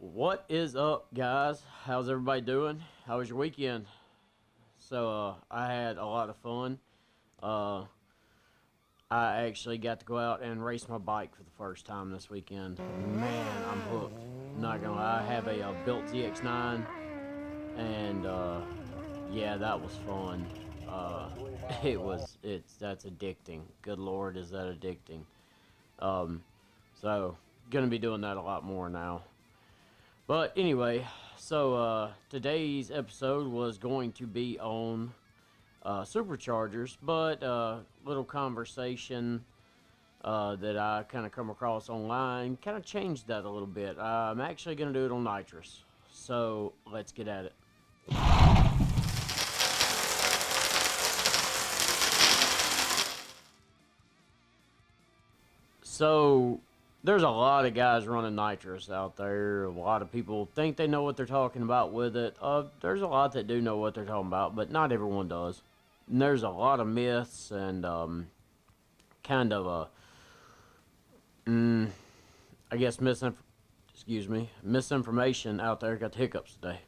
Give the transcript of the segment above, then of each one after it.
What is up, guys? How's everybody doing? How was your weekend? I had a lot of fun. Uh, I actually got to go out and race my bike for the first time this weekend. Man, I'm hooked. Not gonna lie, I have a built ZX9, and yeah, that was fun. Uh, that's addicting. Good lord, is that addicting? Um, so gonna be doing that a lot more now. But anyway, today's episode was going to be on superchargers, but little conversation that I kind of come across online kind of changed that a little bit. I'm actually going to do it on nitrous. So let's get at it. So there's a lot of guys running nitrous out there. A lot of people think they know what they're talking about with it. There's a lot that do know what they're talking about, but not everyone does. And there's a lot of myths and kind of I guess misinformation out there. Got the hiccups today.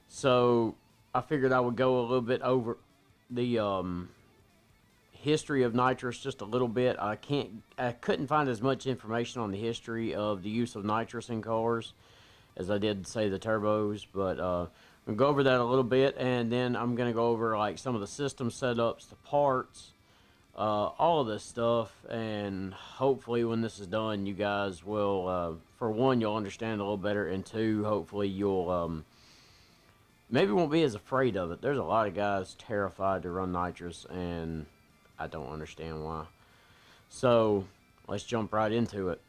So I figured I would go a little bit over the history of nitrous just a little bit. I couldn't find as much information on the history of the use of nitrous in cars as I did say the turbos, but we'll go over that a little bit, and then I'm gonna go over like some of the system setups, the parts, all of this stuff, and hopefully when this is done, you guys will, for one, you'll understand a little better, and two, hopefully you'll maybe won't be as afraid of it. There's a lot of guys terrified to run nitrous, and I don't understand why. So let's jump right into it.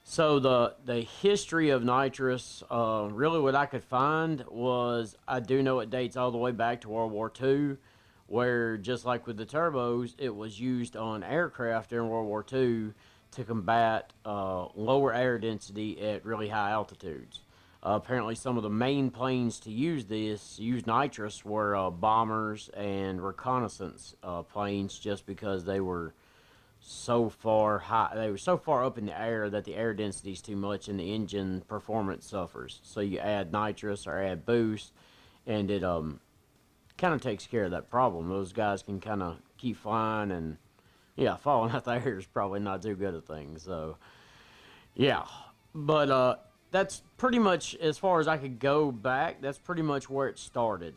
So the history of nitrous, really what I could find was, I do know it dates all the way back to World War II, where just like with the turbos, it was used on aircraft during World War II to combat lower air density at really high altitudes. Apparently some of the main planes to use nitrous were bombers and reconnaissance planes, just because they were so far high, they were so far up in the air that the air density is too much and the engine performance suffers. So you add nitrous or add boost, and it kind of takes care of that problem. Those guys can kind of keep flying, and yeah, falling out the air is probably not too good a thing. So yeah, but that's pretty much as far as I could go back. That's pretty much where it started.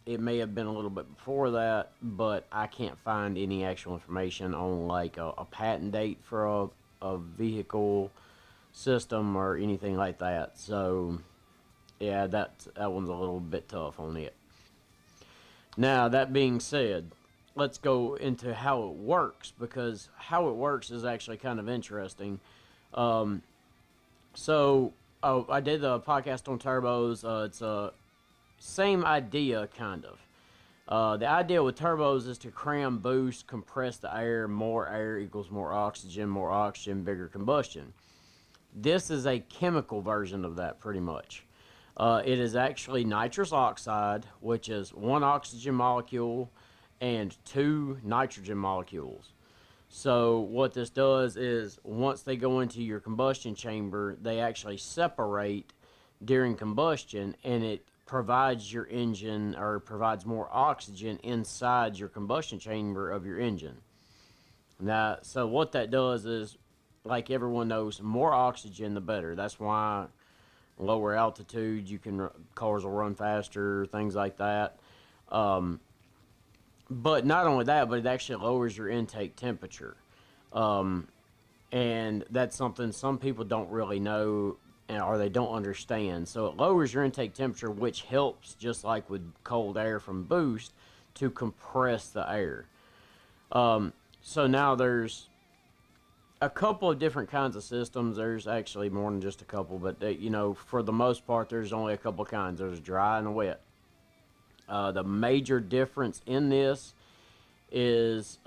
It may have been a little bit before that, but I can't find any actual information on like a patent date for a vehicle system or anything like that. So yeah, that one's a little bit tough on it. Now, that being said, let's go into how it works, because how it works is actually kind of interesting. Um, I did the podcast on turbos. It's a same idea, kind of. The idea with turbos is to cram, boost, compress the air. More air equals more oxygen, bigger combustion. This is a chemical version of that, pretty much. It is actually nitrous oxide, which is one oxygen molecule and two nitrogen molecules. So what this does is, once they go into your combustion chamber, they actually separate during combustion, and it provides your engine, or provides more oxygen inside your combustion chamber of your engine. Now, so what that does is, like everyone knows, more oxygen the better. That's why lower altitude cars will run faster, things like that. But not only that, but it actually lowers your intake temperature. Um, and that's something some people don't really know, or they don't understand. So it lowers your intake temperature, which helps, just like with cold air from boost, to compress the air. So now there's a couple of different kinds of systems. There's actually more than just a couple, but for the most part, there's only a couple kinds. There's dry and wet. The major difference in this is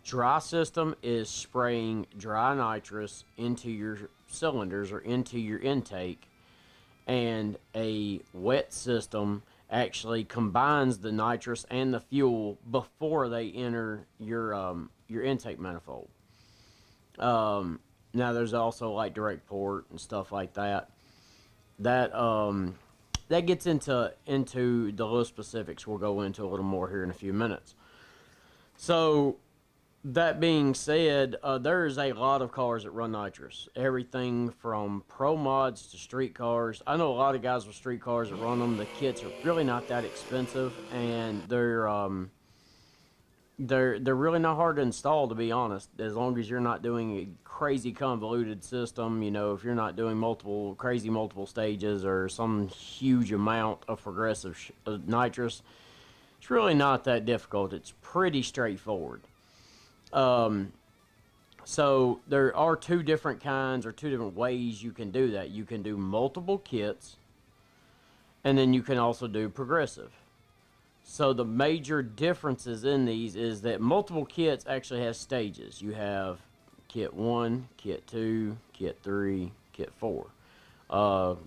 dry system is spraying dry nitrous into your cylinders or into your intake, and a wet system actually combines the nitrous and the fuel before they enter your intake manifold. Now there's also like direct port and stuff like that. That that gets into the little specifics we'll go into a little more here in a few minutes. So that being said, there's a lot of cars that run nitrous. Everything from pro mods to street cars. I know a lot of guys with street cars that run them. The kits are really not that expensive, and they're really not hard to install, to be honest. As long as you're not doing a crazy convoluted system, you know, if you're not doing multiple stages or some huge amount of progressive nitrous, it's really not that difficult. It's pretty straightforward. So there are two different kinds or two different ways you can do that. You can do multiple kits, and then you can also do progressive. So the major differences in these is that multiple kits actually has stages. You have kit 1, kit 2, kit 3, kit 4.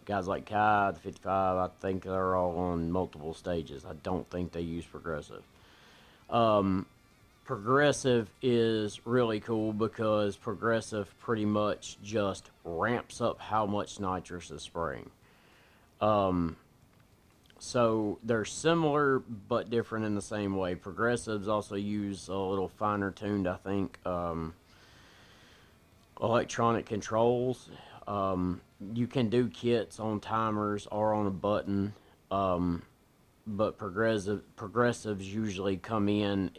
Guys like Kai, the 55, I think they're all on multiple stages. I don't think they use progressive. Progressive is really cool because progressive pretty much just ramps up how much nitrous is spraying. So they're similar but different in the same way. Progressives also use a little finer tuned, I think, electronic controls. You can do kits on timers or on a button, but progressives usually come in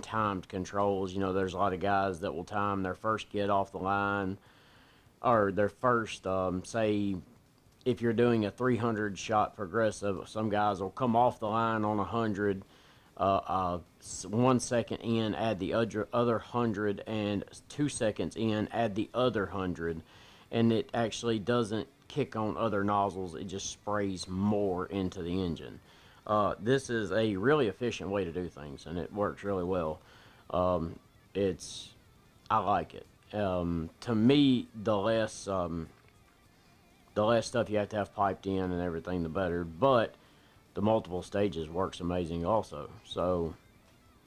timed controls. You know, there's a lot of guys that will time their first kit off the line, or their first, say, if you're doing a 300 shot progressive, some guys will come off the line on 100, 1 second in, add the other 100, and 2 seconds in, add the other 100, and it actually doesn't kick on other nozzles. It just sprays more into the engine. This is a really efficient way to do things, and it works really well. I like it. To me, the less stuff you have to have piped in and everything, the better. But the multiple stages works amazing also. So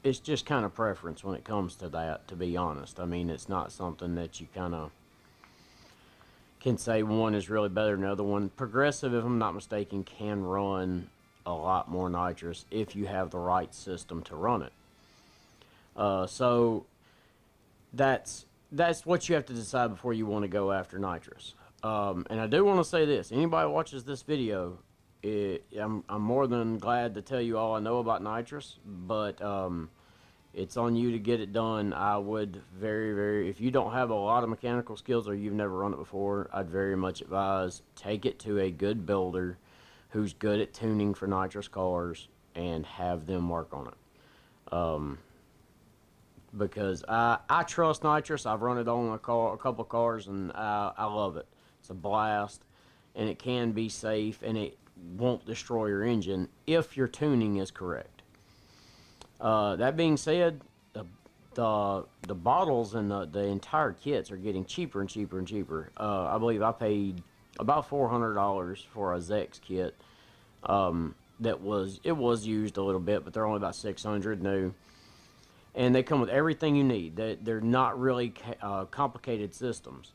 it's just kind of preference when it comes to that, to be honest. I mean, it's not something that you kind of can say one is really better than the other one. Progressive, if I'm not mistaken, can run a lot more nitrous if you have the right system to run it. So that's what you have to decide before you want to go after nitrous. And I do want to say this: anybody watches this video, I'm more than glad to tell you all I know about nitrous, but it's on you to get it done. I would if you don't have a lot of mechanical skills or you've never run it before, I'd very much advise take it to a good builder who's good at tuning for nitrous cars and have them work on it. Because I trust nitrous. I've run it on a couple cars, and I love it. It's a blast, and it can be safe, and it won't destroy your engine if your tuning is correct. That being said, the bottles and the entire kits are getting cheaper and cheaper and cheaper. I believe I paid about $400 for a Zex kit. It was used a little bit, but they're only about $600 new. And they come with everything you need. They're not really complicated systems.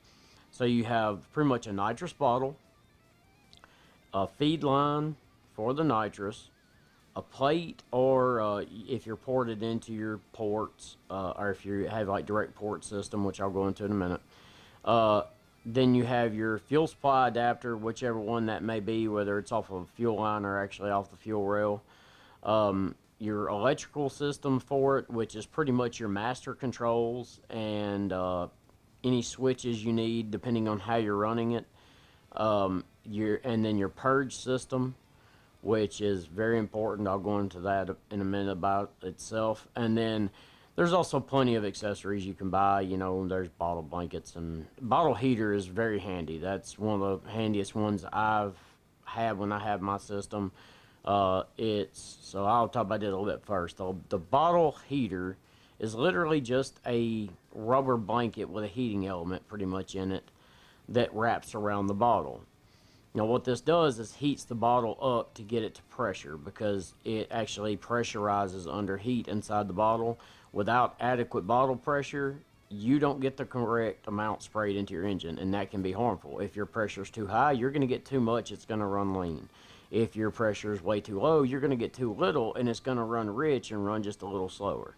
So you have pretty much a nitrous bottle, a feed line for the nitrous, a plate, or if you're ported into your ports, or if you have like direct port system, which I'll go into in a minute. Then you have your fuel supply adapter, whichever one that may be, whether it's off of a fuel line or actually off the fuel rail. Your electrical system for it, which is pretty much your master controls and any switches you need depending on how you're running it. And then your purge system, which is very important. I'll go into that in a minute about itself. And then there's also plenty of accessories you can buy. You know, there's bottle blankets, and bottle heater is very handy. That's one of the handiest ones I've had when I have my system. So I'll talk about it a little bit first. The bottle heater is literally just a rubber blanket with a heating element pretty much in it that wraps around the bottle. Now what this does is heats the bottle up to get it to pressure, because it actually pressurizes under heat inside the bottle. Without adequate bottle pressure, you don't get the correct amount sprayed into your engine, and that can be harmful. If your pressure is too high, you're going to get too much, it's going to run lean. If your pressure is way too low, you're going to get too little, and it's going to run rich and run just a little slower.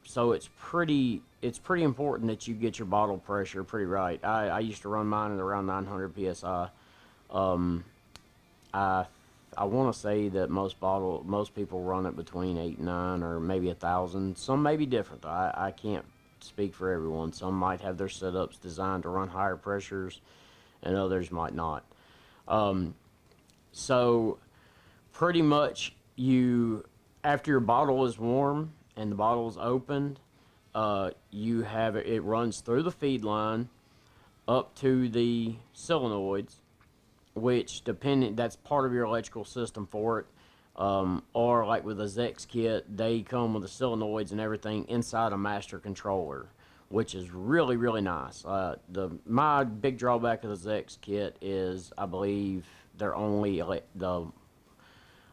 So it's pretty important that you get your bottle pressure pretty right. I used to run mine at around 900 psi. I I want to say that most people run it between 8 and 9, or maybe 1,000. Some may be different. I can't speak for everyone. Some might have their setups designed to run higher pressures, and others might not. So pretty much after your bottle is warm and the bottle is opened, it runs through the feed line up to the solenoids, which that's part of your electrical system for it. Or like with the Zex kit, they come with the solenoids and everything inside a master controller, which is really, really nice. My big drawback of the Zex kit is, I believe they're only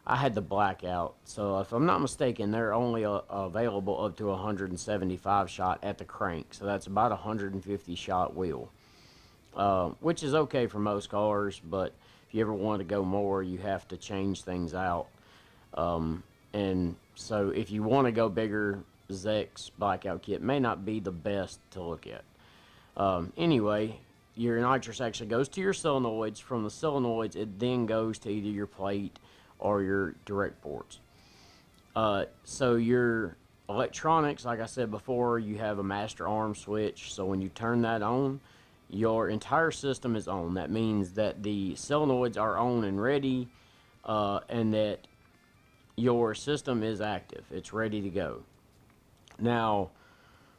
I had the blackout, so if I'm not mistaken, they're only available up to 175 shot at the crank, so that's about 150 shot wheel, which is okay for most cars, but if you ever want to go more, you have to change things out. And so if you want to go bigger, Zex blackout kit may not be the best to look at. Anyway, your nitrous actually goes to your solenoids. From the solenoids, it then goes to either your plate or your direct ports. So your electronics, like I said before, you have a master arm switch. So when you turn that on, your entire system is on. That means that the solenoids are on and ready, and that your system is active. It's ready to go. Now,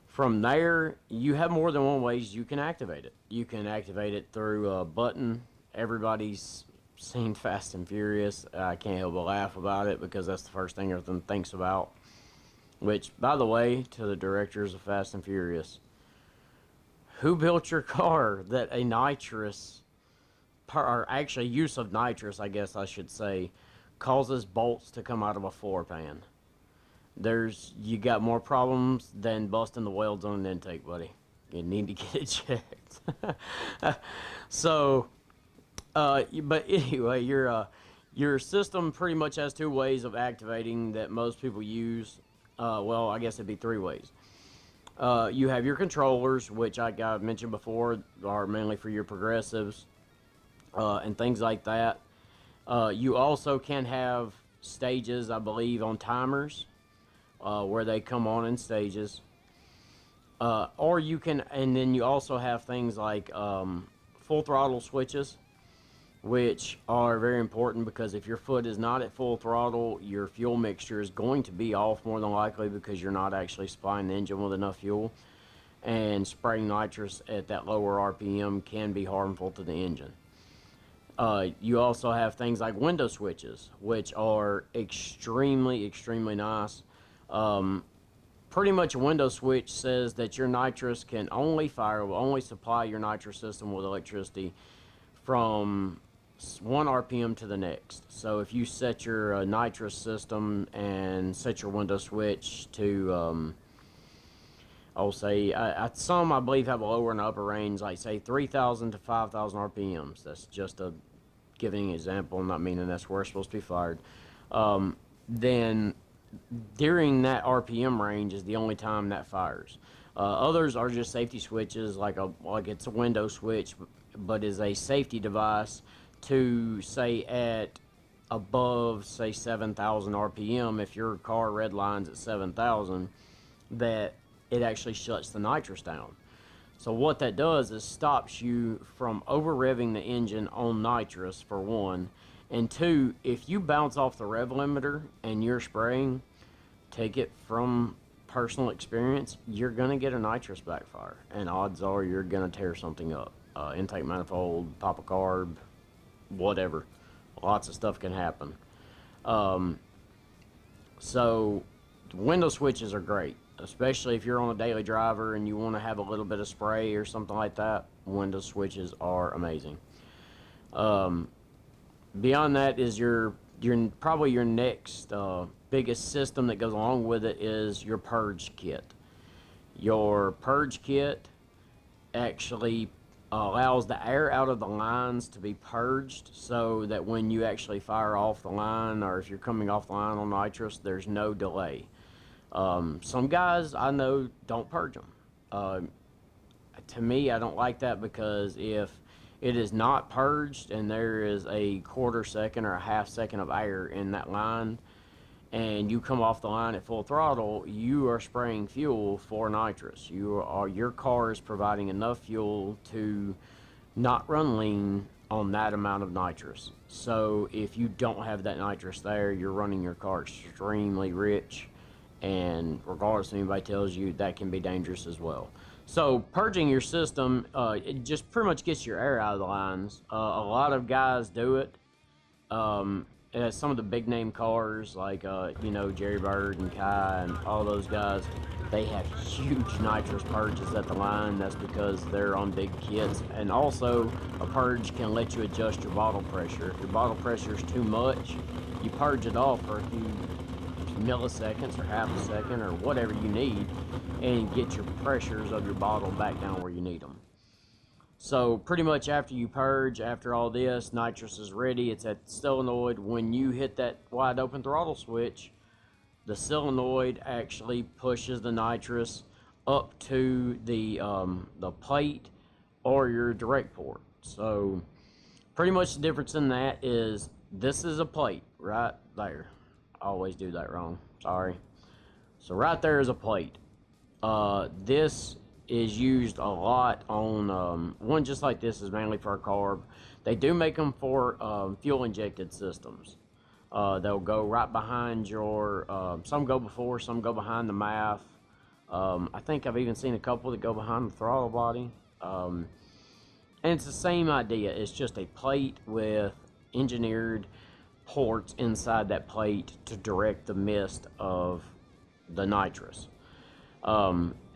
from there, you have more than one ways you can activate it. You can activate it through a button. Everybody's seen Fast and Furious. I can't help but laugh about it because that's the first thing everyone thinks about. Which, by the way, to the directors of Fast and Furious, who built your car that a nitrous, or actually use of nitrous, I guess I should say, causes bolts to come out of a floor pan? You got more problems than busting the welds on an intake, buddy. You need to get it checked. So, but anyway, your system pretty much has two ways of activating that most people use. Well, I guess it'd be three ways. You have your controllers, which I mentioned before, are mainly for your progressives and things like that. You also can have stages, I believe, on timers, where they come on in stages. Or you can, and then you also have things like full throttle switches, which are very important because if your foot is not at full throttle, your fuel mixture is going to be off more than likely because you're not actually supplying the engine with enough fuel. And spraying nitrous at that lower RPM can be harmful to the engine. You also have things like window switches, which are extremely, extremely nice. Pretty much a window switch says that your nitrous will only supply your nitrous system with electricity from 1 RPM to the next. So if you set your nitrous system and set your window switch to, I'll say, some I believe have a lower and upper range, like say 3,000 to 5,000 RPMs. That's just giving an example, not meaning that's where it's supposed to be fired. Then during that RPM range is the only time that fires. Others are just safety switches, like it's a window switch, but is a safety device to say at above, say 7,000 RPM. If your car redlines at 7,000, that it actually shuts the nitrous down. So what that does is stops you from over revving the engine on nitrous, for one, and two, if you bounce off the rev limiter and you're spraying, take it from personal experience, you're gonna get a nitrous backfire, and odds are you're gonna tear something up. Intake manifold, pop a carb, whatever. Lots of stuff can happen. So window switches are great, especially if you're on a daily driver and you want to have a little bit of spray or something like that. Window switches are amazing. Beyond that is probably your next biggest system that goes along with it is your purge kit. Your purge kit actually allows the air out of the lines to be purged so that when you actually fire off the line, or if you're coming off the line on nitrous, there's no delay. Some guys I know don't purge them. Uh, to me, I don't like that, because if it is not purged and there is a quarter second or a half second of air in that line, and you come off the line at full throttle, you are spraying fuel for nitrous. Your car is providing enough fuel to not run lean on that amount of nitrous. So if you don't have that nitrous there, you're running your car extremely rich, and regardless of anybody tells you, that can be dangerous as well. So purging your system, it just pretty much gets your air out of the lines. A lot of guys do it. Some of the big name cars, like Jerry Bird and Kai and all those guys, they have huge nitrous purges at the line. That's because they're on big kits. And also, a purge can let you adjust your bottle pressure. If your bottle pressure is too much, you purge it off for a few milliseconds or half a second or whatever you need, and get your pressures of your bottle back down where you need them. So pretty much after you purge, after all this, nitrous is ready. It's at the solenoid. When you hit that wide open throttle switch, the solenoid actually pushes the nitrous up to the plate or your direct port. So pretty much the difference in that is, this is a plate right there. I always do that wrong. Sorry. So right there is a plate. This is used a lot on one just like this is mainly for a carb. They do make them for fuel injected systems. They'll go right behind your some go before, some go behind the MAF. I think I've even seen a couple that go behind the throttle body. And it's the same idea. It's just a plate with engineered ports inside that plate to direct the mist of the nitrous.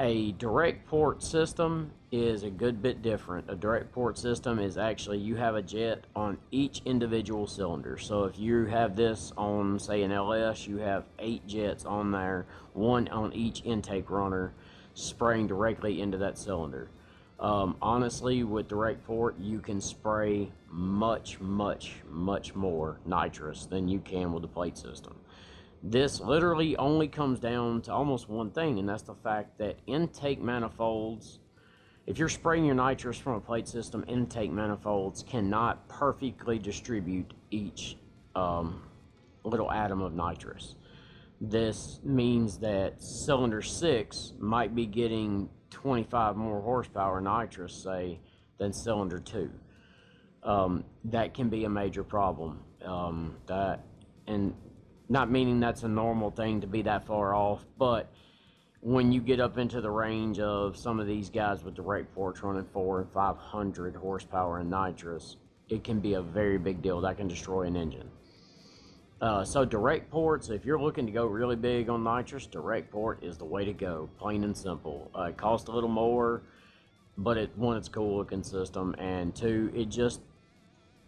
A direct port system is a good bit different. A direct port system is actually, you have a jet on each individual cylinder. So if you have this on, say, an LS, you have 8 jets on there, 1 on each intake runner, spraying directly into that cylinder. Honestly, with direct port, you can spray much more nitrous than you can with the plate system. This literally only comes down to almost one thing, and that's the fact that intake manifolds, if you're spraying your nitrous from a plate system, intake manifolds cannot perfectly distribute each little atom of nitrous. This means that cylinder 6 might be getting 25 more horsepower nitrous, say, than cylinder 2. That can be a major problem. And not meaning that's a normal thing to be that far off, but when you get up into the range of some of these guys with direct ports running 400 and 500 horsepower in nitrous, it can be a very big deal. That can destroy an engine. So direct ports, if you're looking to go really big on nitrous, direct port is the way to go, plain and simple. It costs a little more, but it's a cool looking system, and 2,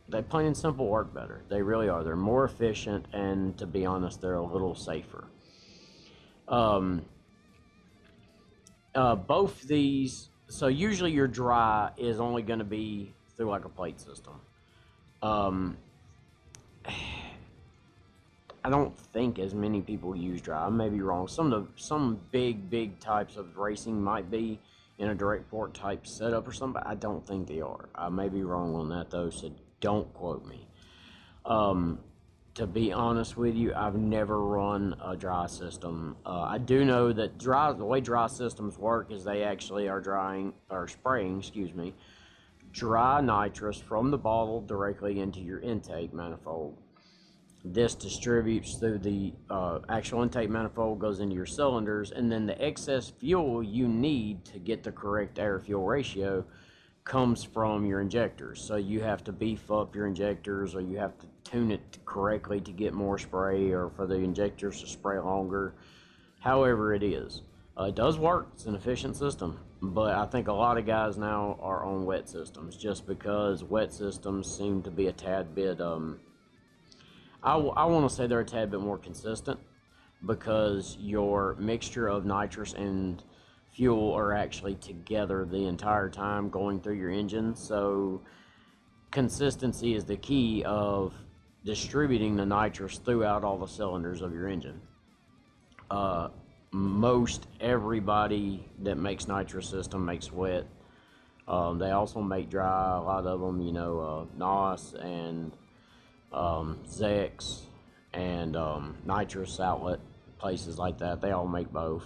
they plain and simple work better. They really are. They're more efficient, and to be honest, they're a little safer. Both these, so usually your dry is only going to be through like a plate system. I don't think as many people use dry. I may be wrong. Some big types of racing might be in a direct port type setup or something, but I don't think they are. I may be wrong on that though, so don't quote me. To be honest with you, I've never run a dry system. I do know that the way dry systems work is they actually are spraying, dry nitrous from the bottle directly into your intake manifold. This distributes through the actual intake manifold, goes into your cylinders, and then the excess fuel you need to get the correct air-fuel ratio comes from your injectors. So you have to beef up your injectors, or you have to tune it correctly to get more spray, or for the injectors to spray longer. However it is. It does work. It's an efficient system. But I think a lot of guys now are on wet systems, just because wet systems seem to be a tad bit, I want to say they're a tad bit more consistent, because your mixture of nitrous and fuel are actually together the entire time going through your engine. So consistency is the key of distributing the nitrous throughout all the cylinders of your engine. Most everybody that makes nitrous system makes wet. They also make dry. A lot of them, NOS and Zex and nitrous outlet places like that. They all make both.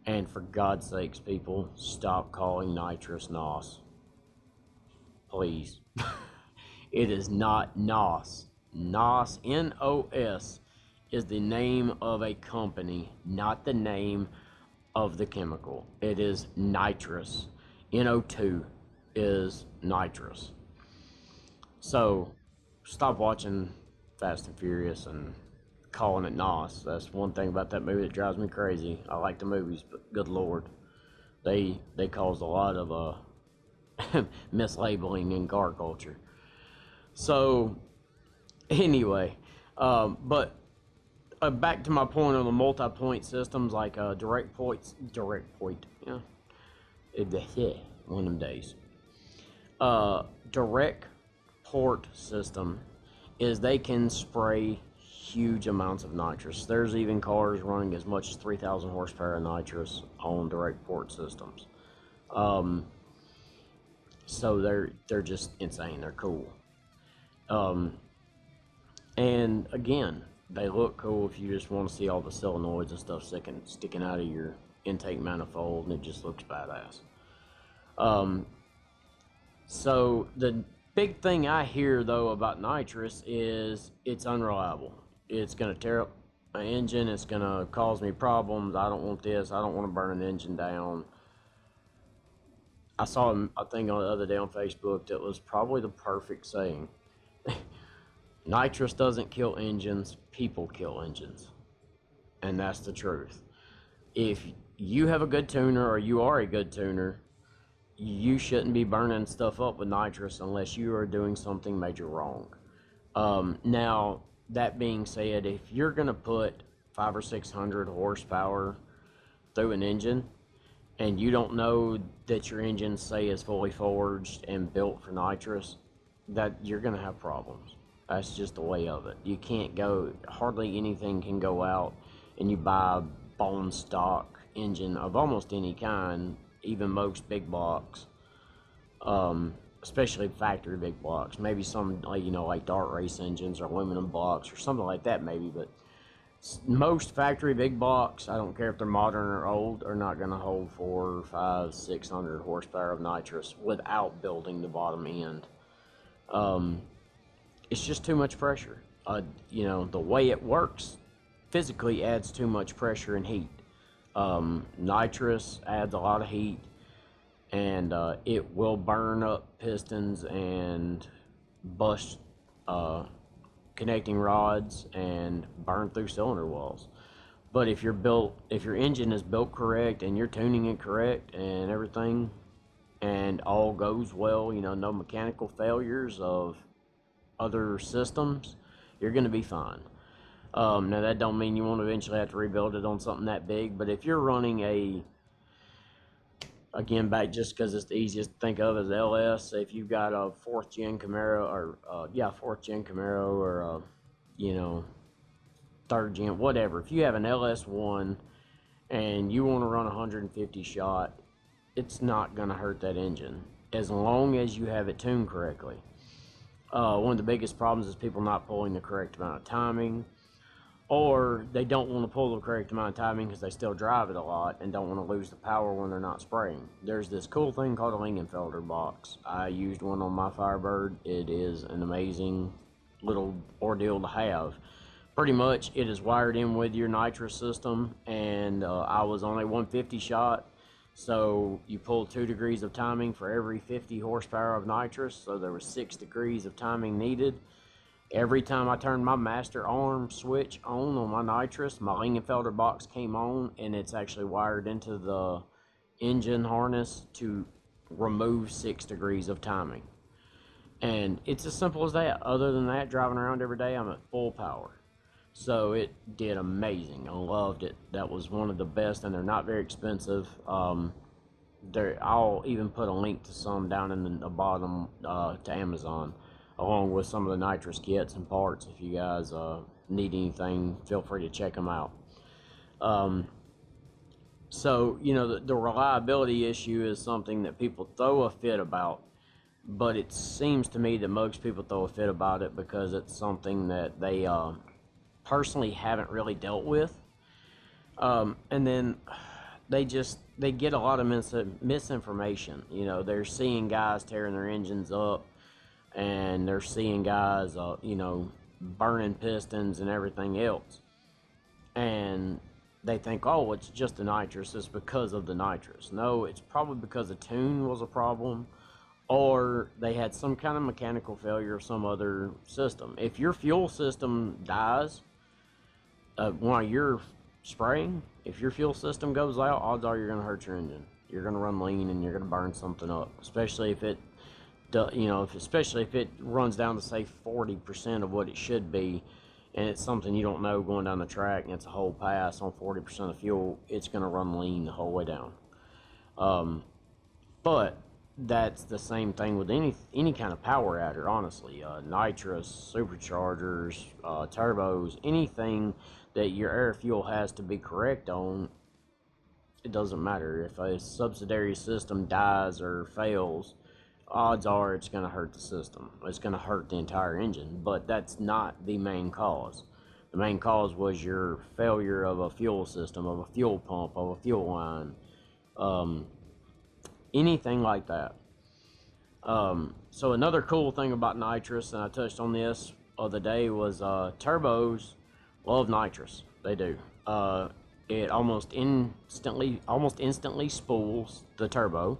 And for God's sakes, people, stop calling nitrous NOS. Please. It is not NOS. NOS, NOS, is the name of a company, not the name of the chemical. It is nitrous. NO2 is nitrous. So stop watching Fast and Furious and calling it NOS. That's one thing about that movie that drives me crazy. I like the movies, but good Lord, they caused a lot of mislabeling in car culture. So anyway, but back to my point on the multi-point systems like direct point, yeah, one of them days. Direct port system is they can spray huge amounts of nitrous. There's even cars running as much as 3,000 horsepower of nitrous on direct port systems. So they're just insane. They're cool. And again, they look cool if you just want to see all the solenoids and stuff sticking out of your intake manifold, and it just looks badass. So the big thing I hear though about nitrous is it's unreliable. It's going to tear up my engine. It's going to cause me problems. I don't want this. I don't want to burn an engine down. I saw a thing on the other day on Facebook that was probably the perfect saying. Nitrous doesn't kill engines, people kill engines. And that's the truth. If you have a good tuner or you are a good tuner, you shouldn't be burning stuff up with nitrous unless you are doing something major wrong. Now, that being said, if you're going to put 500 or 600 horsepower through an engine and you don't know that your engine, say, is fully forged and built for nitrous, that you're going to have problems. That's just the way of it. You can't go, hardly anything can go out and you buy a bone stock engine of almost any kind, even most big blocks, especially factory big blocks. Maybe some, like dart race engines or aluminum blocks or something like that maybe, but most factory big blocks, I don't care if they're modern or old, are not going to hold 400, 500, 600 horsepower of nitrous without building the bottom end. It's just too much pressure. The way it works physically adds too much pressure and heat. Nitrous adds a lot of heat, and it will burn up pistons and bust connecting rods and burn through cylinder walls. But if your engine is built correct and you're tuning it correct and everything, and all goes well, no mechanical failures of other systems, you're going to be fine. Now that don't mean you won't eventually have to rebuild it on something that big, but if you're running again, back just because it's the easiest to think of as LS, if you've got a 4th gen Camaro or 4th gen Camaro or 3rd gen, whatever, if you have an LS1 and you want to run 150 shot, it's not going to hurt that engine as long as you have it tuned correctly. One of the biggest problems is people not pulling the correct amount of timing, or they don't want to pull the correct amount of timing because they still drive it a lot and don't want to lose the power when they're not spraying. There's this cool thing called a Lingenfelder box. I used one on my Firebird. It is an amazing little ordeal to have. Pretty much it is wired in with your nitrous system, and I was only 150 shot. So you pull 2 degrees of timing for every 50 horsepower of nitrous, so there was 6 degrees of timing needed. Every time I turned my master arm switch on my nitrous, my Lingenfelder box came on, and it's actually wired into the engine harness to remove 6 degrees of timing. And it's as simple as that. Other than that, driving around every day, I'm at full power. So it did amazing. I loved it. That was one of the best, and they're not very expensive. I'll even put a link to some down in the bottom to Amazon, along with some of the nitrous kits and parts. If you guys need anything, feel free to check them out. Um, so, the reliability issue is something that people throw a fit about, but it seems to me that most people throw a fit about it because it's something that they personally haven't really dealt with. And then they get a lot of misinformation. They're seeing guys tearing their engines up, and they're seeing guys, burning pistons and everything else, and they think, oh, it's just the nitrous. It's because of the nitrous. No, it's probably because the tune was a problem, or they had some kind of mechanical failure of some other system. If your fuel system dies while you're spraying, if your fuel system goes out, odds are you're going to hurt your engine. You're going to run lean and you're going to burn something up, especially if it, especially if it runs down to say 40% of what it should be, and it's something you don't know going down the track, and it's a whole pass on 40% of fuel. It's going to run lean the whole way down. But that's the same thing with any kind of power adder, honestly. Nitrous, superchargers, turbos, anything that your air fuel has to be correct on, it doesn't matter. If a subsidiary system dies or fails, odds are it's going to hurt the system. It's going to hurt the entire engine, but that's not the main cause. The main cause was your failure of a fuel system, of a fuel pump, of a fuel line, anything like that. So another cool thing about nitrous, and I touched on this other day, was turbos love nitrous. They do. It almost instantly spools the turbo.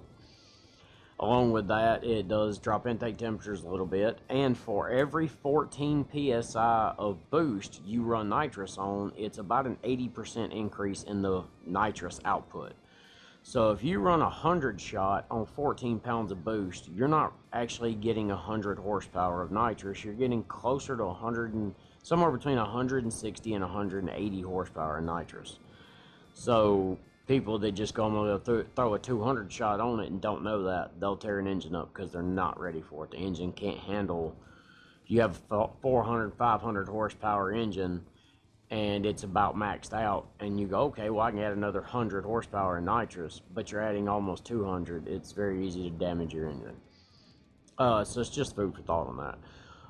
Along with that, it does drop intake temperatures a little bit, and for every 14 psi of boost you run nitrous on, it's about an 80% increase in the nitrous output. So if you run 100 shot on 14 pounds of boost, you're not actually getting 100 horsepower of nitrous. You're getting closer to 100 and somewhere between 160 and 180 horsepower of nitrous. So people that just go on and throw a 200 shot on it and don't know that, they'll tear an engine up because they're not ready for it. The engine can't handle. You have a 400, 500 horsepower engine, and it's about maxed out, and you go, okay, well, I can add another 100 horsepower in nitrous, but you're adding almost 200. It's very easy to damage your engine. So it's just food for thought on that.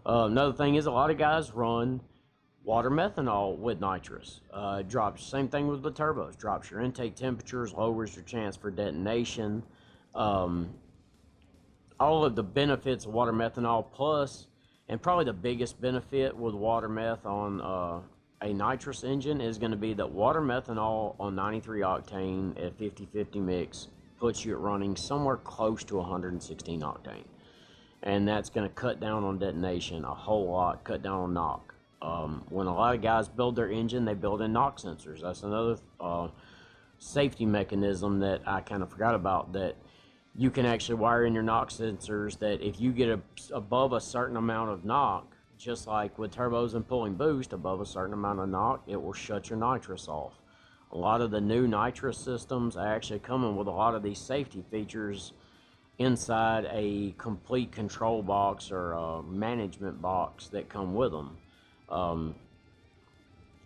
Another thing is a lot of guys run water methanol with nitrous. Drops, same thing with the turbos, drops your intake temperatures, lowers your chance for detonation. All of the benefits of water methanol, plus, and probably the biggest benefit with water meth on a nitrous engine is going to be that water methanol on 93 octane at 50-50 mix puts you at running somewhere close to 116 octane, and that's going to cut down on detonation a whole lot, cut down on knock. When a lot of guys build their engine, they build in knock sensors. That's another safety mechanism that I kind of forgot about, that you can actually wire in your knock sensors, that if you get above a certain amount of knock, just like with turbos and pulling boost, above a certain amount of knock, it will shut your nitrous off. A lot of the new nitrous systems are actually coming with a lot of these safety features inside a complete control box or a management box that come with them.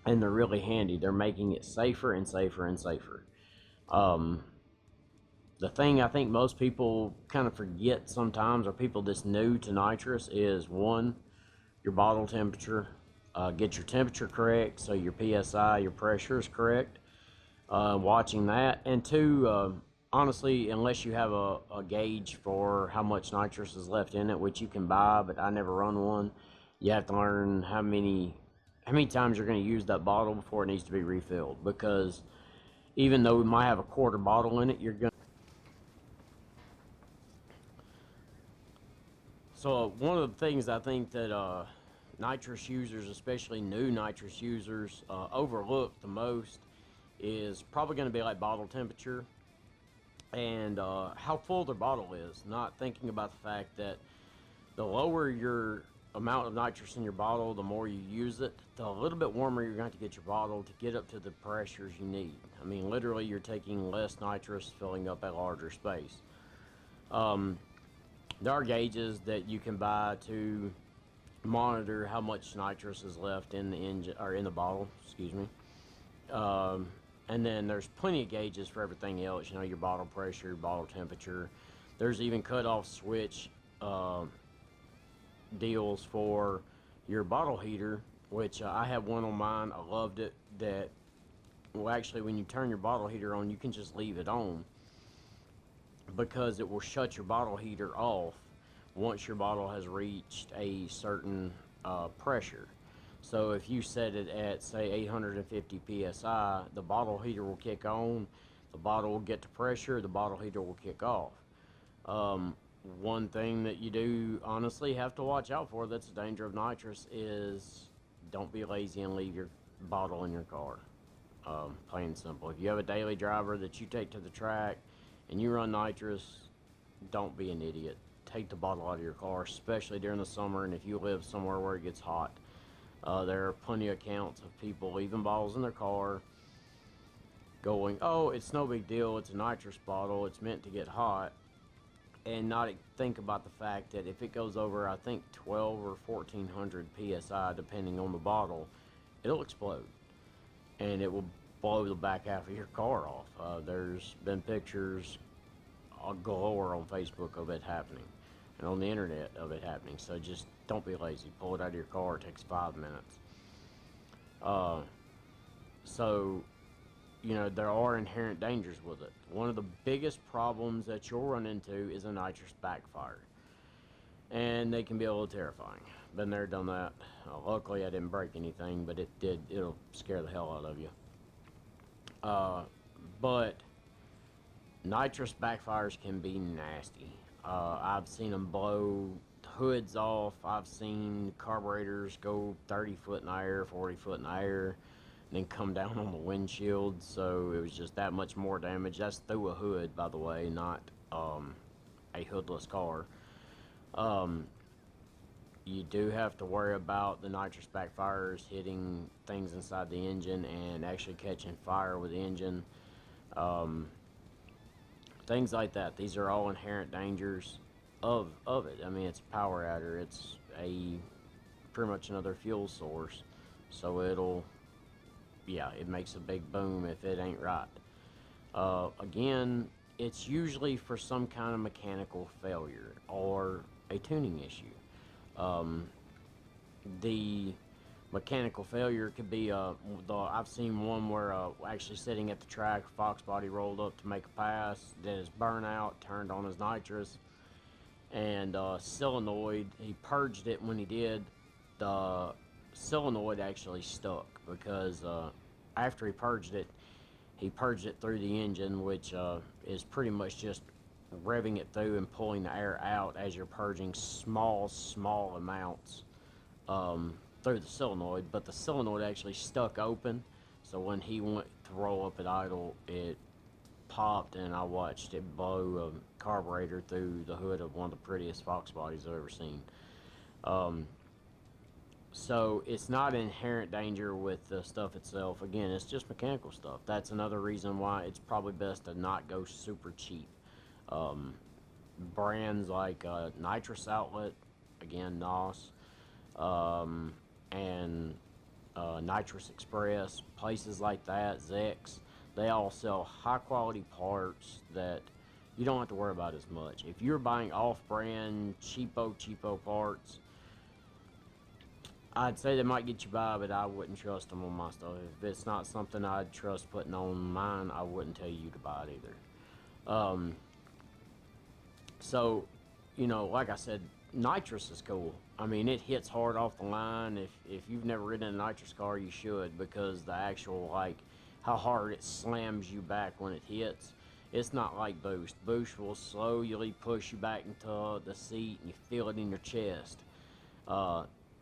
And they're really handy. They're making it safer and safer and safer. The thing I think most people kind of forget sometimes, or people that's new to nitrous, is one, your bottle temperature. Get your temperature correct so your PSI, your pressure is correct. Watching that. And two, honestly, unless you have a gauge for how much nitrous is left in it, which you can buy, but I never run one, you have to learn how many times you're going to use that bottle before it needs to be refilled. Because even though we might have a quarter bottle in it, you're going to. So one of the things I think that nitrous users, especially new nitrous users, overlook the most is probably going to be like bottle temperature and how full their bottle is. Not thinking about the fact that the lower your amount of nitrous in your bottle, the more you use it, the little bit warmer you're going to get your bottle to get up to the pressures you need. I mean, literally, you're taking less nitrous, filling up a larger space. There are gauges that you can buy to monitor how much nitrous is left in the engine or in the bottle. Excuse me. And then there's plenty of gauges for everything else. You know, your bottle pressure, your bottle temperature. There's even cutoff switch deals for your bottle heater, which I have one on mine. I loved it. That, well, actually, when you turn your bottle heater on, you can just leave it on because it will shut your bottle heater off once your bottle has reached a certain pressure. So if you set it at, say, 850 psi, the bottle heater will kick on, the bottle will get to pressure, the bottle heater will kick off. One thing that you do honestly have to watch out for that's a danger of nitrous is don't be lazy and leave your bottle in your car. Plain and simple. If you have a daily driver that you take to the track and you run nitrous, don't be an idiot. Take the bottle out of your car, especially during the summer, and if you live somewhere where it gets hot. There are plenty of accounts of people leaving bottles in their car going, oh, it's no big deal, it's a nitrous bottle, it's meant to get hot, and not think about the fact that if it goes over, I think, 12 or 1400 psi, depending on the bottle, it'll explode, and it will blow the back half of your car off. There's been pictures galore on Facebook of it happening, and on the internet of it happening. So just don't be lazy. Pull it out of your car. It takes 5 minutes. So, you know, there are inherent dangers with it. One of the biggest problems that you'll run into is a nitrous backfire, and they can be a little terrifying. Been there, done that. Luckily, I didn't break anything, but it'll scare the hell out of you. But nitrous backfires can be nasty. I've seen them blow hoods off. I've seen carburetors go 30 foot in the air, 40 foot in the air, and then come down on the windshield. So it was just that much more damage. That's through a hood, by the way, not a hoodless car. You do have to worry about the nitrous backfires hitting things inside the engine and actually catching fire with the engine. Things like that. These are all inherent dangers of it. I mean, it's a power adder. It's pretty much another fuel source. So it makes a big boom if it ain't right. Again, it's usually for some kind of mechanical failure or a tuning issue. The mechanical failure could be I've seen one where actually sitting at the track, Fox body rolled up to make a pass, did his burnout, turned on his nitrous, and solenoid, he purged it. When he did, the solenoid actually stuck because after he purged it through the engine, which is pretty much just revving it through and pulling the air out as you're purging small amounts through the solenoid, but the solenoid actually stuck open, so when he went to roll up at idle, it popped, and I watched it blow a carburetor through the hood of one of the prettiest Fox bodies I've ever seen. So it's not inherent danger with the stuff itself. Again, it's just mechanical stuff. That's another reason why it's probably best to not go super cheap. Brands like Nitrous Outlet, again, NOS, and Nitrous Express, places like that, Zex, they all sell high quality parts that you don't have to worry about as much. If you're buying off-brand, cheapo parts, I'd say they might get you by, but I wouldn't trust them on my stuff. If it's not something I'd trust putting on mine, I wouldn't tell you to buy it either. So, you know, like I said, nitrous is cool. I mean, it hits hard off the line. If you've never ridden a nitrous car, you should, because the actual, like, how hard it slams you back when it hits, it's not like Boost. Boost will slowly push you back into the seat, and you feel it in your chest.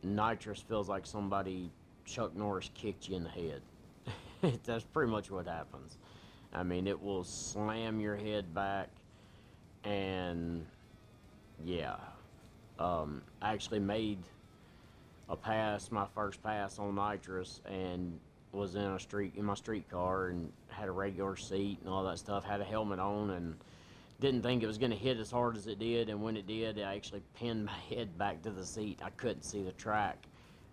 Nitrous feels like somebody, Chuck Norris, kicked you in the head. That's pretty much what happens. I mean, it will slam your head back, and yeah. I actually made my first pass on nitrous, and was in my street car, and had a regular seat and all that stuff, had a helmet on, and didn't think it was going to hit as hard as it did. And when it did, I actually pinned my head back to the seat. I couldn't see the track.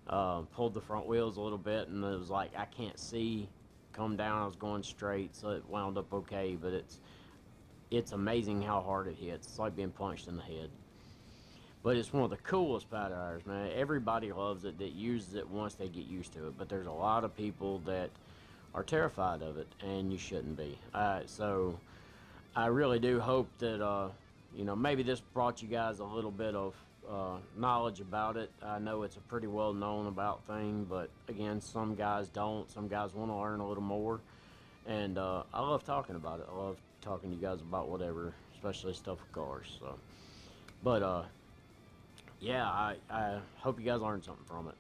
Pulled the front wheels a little bit, and it was like, I can't see, come down. I was going straight, so it wound up okay. But it's amazing how hard it hits. It's like being punched in the head. But it's one of the coolest powder irons, man. Everybody loves it that uses it once they get used to it. But there's a lot of people that are terrified of it, and you shouldn't be. So I really do hope that, maybe this brought you guys a little bit of knowledge about it. I know it's a pretty well known about thing, but again, some guys don't. Some guys want to learn a little more. And I love talking about it. I love talking to you guys about whatever, especially stuff with cars. So, but yeah, I hope you guys learned something from it.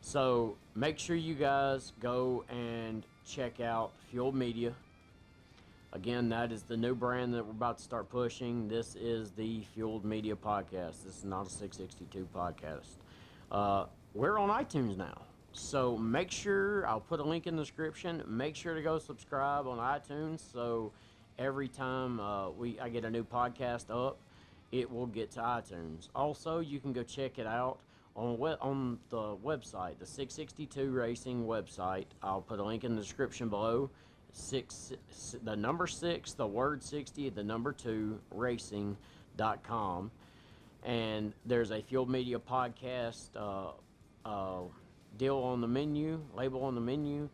So make sure you guys go and check out Fuel Media. Again, that is the new brand that we're about to start pushing. This is the Fueled Media Podcast. This is not a 662 podcast. We're on iTunes now. So make sure, I'll put a link in the description. Make sure to go subscribe on iTunes, so every time I get a new podcast up, it will get to iTunes. Also, you can go check it out on the website, the 662 Racing website. I'll put a link in the description below. The number 6, the word 60, the number 2, racing.com. And there's a Fuel Media Podcast deal on the menu, label on the menu.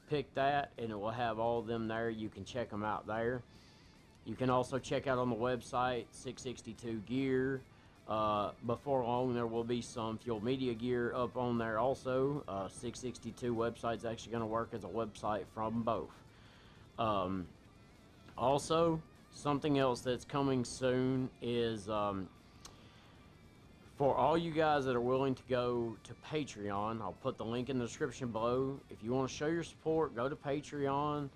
Pick that, and it will have all of them there. You can check them out there. You can also check out on the website 662 gear. Before long, there will be some Fuel Media gear up on there also. 662 website's actually going to work as a website from both. Also, something else that's coming soon is for all you guys that are willing to go to Patreon. I'll put the link in the description below. If you want to show your support, go to Patreon,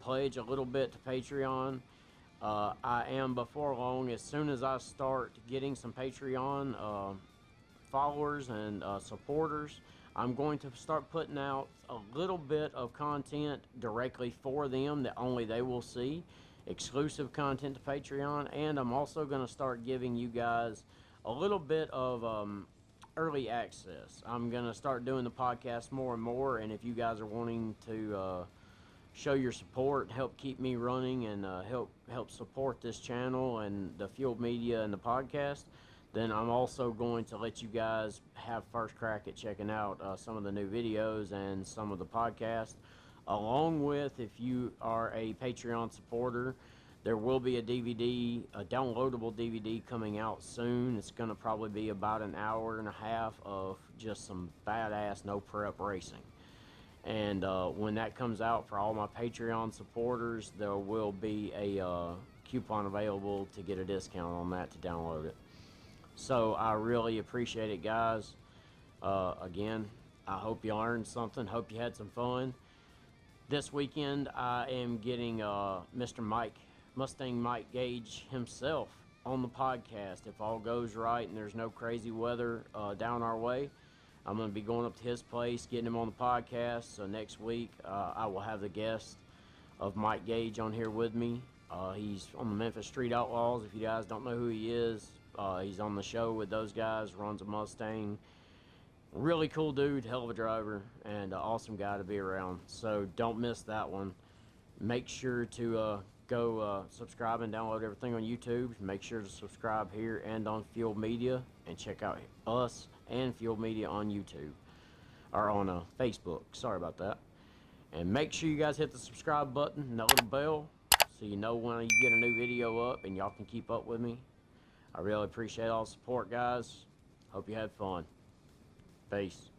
pledge a little bit to Patreon. I am, before long, as soon as I start getting some Patreon followers and supporters, I'm going to start putting out a little bit of content directly for them that only they will see, exclusive content to Patreon. And I'm also going to start giving you guys a little bit of early access. I'm going to start doing the podcast more and more, and if you guys are wanting to show your support, help keep me running, and help support this channel and the Fuel Media and the podcast, then I'm also going to let you guys have first crack at checking out some of the new videos and some of the podcasts. Along with, if you are a Patreon supporter, there will be a DVD, a downloadable DVD coming out soon. It's going to probably be about an hour and a half of just some badass no prep racing. And when that comes out for all my Patreon supporters, there will be a coupon available to get a discount on that to download it. So I really appreciate it, guys. Again, I hope you learned something. Hope you had some fun. This weekend, I am getting Mr. Mustang Mike Gage himself on the podcast. If all goes right and there's no crazy weather down our way, I'm going to be going up to his place, getting him on the podcast. So next week, I will have the guest of Mike Gage on here with me. He's on the Memphis Street Outlaws. If you guys don't know who he is, he's on the show with those guys, runs a Mustang. Really cool dude, hell of a driver, and an awesome guy to be around. So don't miss that one. Make sure to go subscribe and download everything on YouTube. Make sure to subscribe here and on Fuel Media, and check out us and Fuel Media on YouTube, or on Facebook. Sorry about that. And make sure you guys hit the subscribe button and that little bell, so you know when you get a new video up, and y'all can keep up with me. I really appreciate all the support, guys. Hope you had fun. Peace.